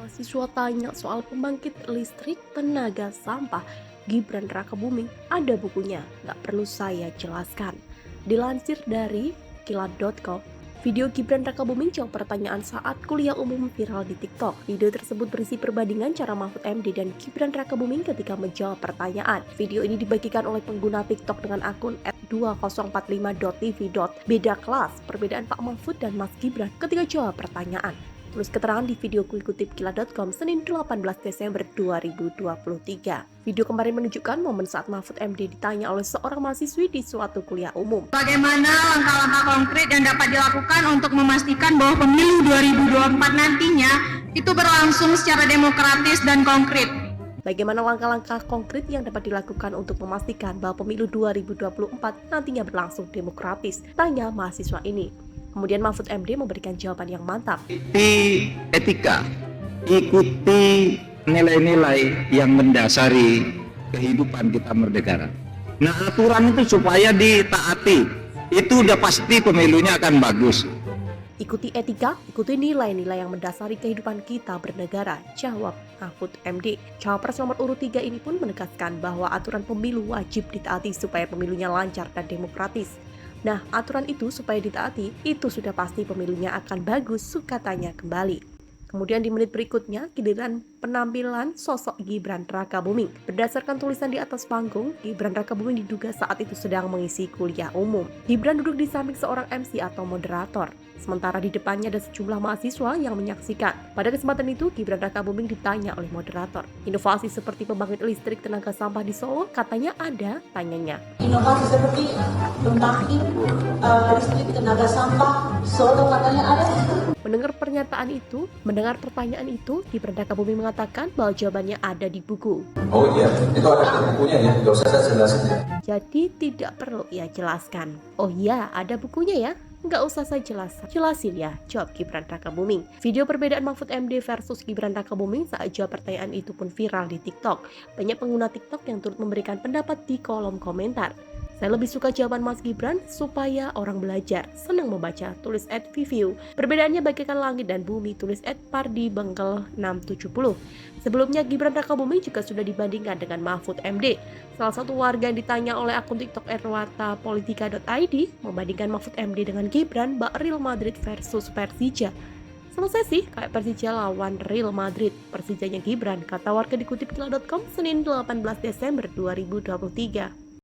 Mahasiswa tanya soal pembangkit listrik tenaga sampah. Gibran Rakabuming ada bukunya, nggak perlu saya jelaskan. Dilansir dari kilat.com, video Gibran Rakabuming jawab pertanyaan saat kuliah umum viral di TikTok. Video tersebut berisi perbandingan cara Mahfud MD dan Gibran Rakabuming ketika menjawab pertanyaan. Video ini dibagikan oleh pengguna TikTok dengan akun @2045.tv. Beda kelas, perbedaan Pak Mahfud dan Mas Gibran ketika jawab pertanyaan. Tulis keterangan di video kutip kilat.com Senin 18 Desember 2023. Video kemarin menunjukkan momen saat Mahfud MD ditanya oleh seorang mahasiswi di suatu kuliah umum. Bagaimana langkah-langkah konkret yang dapat dilakukan untuk memastikan bahwa pemilu 2024 nantinya itu berlangsung secara demokratis dan konkret? Bagaimana langkah-langkah konkret yang dapat dilakukan untuk memastikan bahwa pemilu 2024 nantinya berlangsung demokratis? Tanya mahasiswa ini. Kemudian Mahfud MD memberikan jawaban yang mantap. Ikuti etika, ikuti nilai-nilai yang mendasari kehidupan kita bernegara. Nah, aturan itu supaya ditaati, itu udah pasti pemilunya akan bagus. Ikuti etika, ikuti nilai-nilai yang mendasari kehidupan kita bernegara, jawab Mahfud MD. Cawapres nomor urut 3 ini pun menegaskan bahwa aturan pemilu wajib ditaati supaya pemilunya lancar dan demokratis. Nah, aturan itu supaya ditaati, itu sudah pasti pemilunya akan bagus, katanya kembali. Kemudian di menit berikutnya, giliran penampilan sosok Gibran Rakabuming. Berdasarkan tulisan di atas panggung, Gibran Rakabuming diduga saat itu sedang mengisi kuliah umum. Gibran duduk di samping seorang MC atau moderator. Sementara di depannya ada sejumlah mahasiswa yang menyaksikan. Pada kesempatan itu, Gibran Rakabuming ditanya oleh moderator. Inovasi seperti pembangkit listrik tenaga sampah di Solo katanya ada, tanyanya. Inovasi seperti pembangkit listrik tenaga sampah Solo katanya ada. Mendengar pertanyaan itu, Gibran Rakabuming mengatakan bahwa jawabannya ada di buku. Oh iya, itu ada di bukunya ya, nggak usah saya jelasin ya. Jadi tidak perlu ia jelaskan. Oh iya, ada bukunya ya? Nggak usah saya jelasin ya, jawab Gibran Rakabuming. Video perbedaan Mahfud MD versus Gibran Rakabuming saat jawab pertanyaan itu pun viral di TikTok. Banyak pengguna TikTok yang turut memberikan pendapat di kolom komentar. Saya lebih suka jawaban Mas Gibran supaya orang belajar, senang membaca, tulis @view. Perbedaannya bagaikan langit dan bumi, tulis @pardibengkel670. Sebelumnya Gibran Rakabuming juga sudah dibandingkan dengan Mahfud MD. Salah satu warga yang ditanya oleh akun TikTok @wartapolitika.id membandingkan Mahfud MD dengan Gibran bak Real Madrid versus Persija. Selesai sih kayak Persija lawan Real Madrid, Persijanya Gibran, kata warga dikutip kilat.com Senin 18 Desember 2023.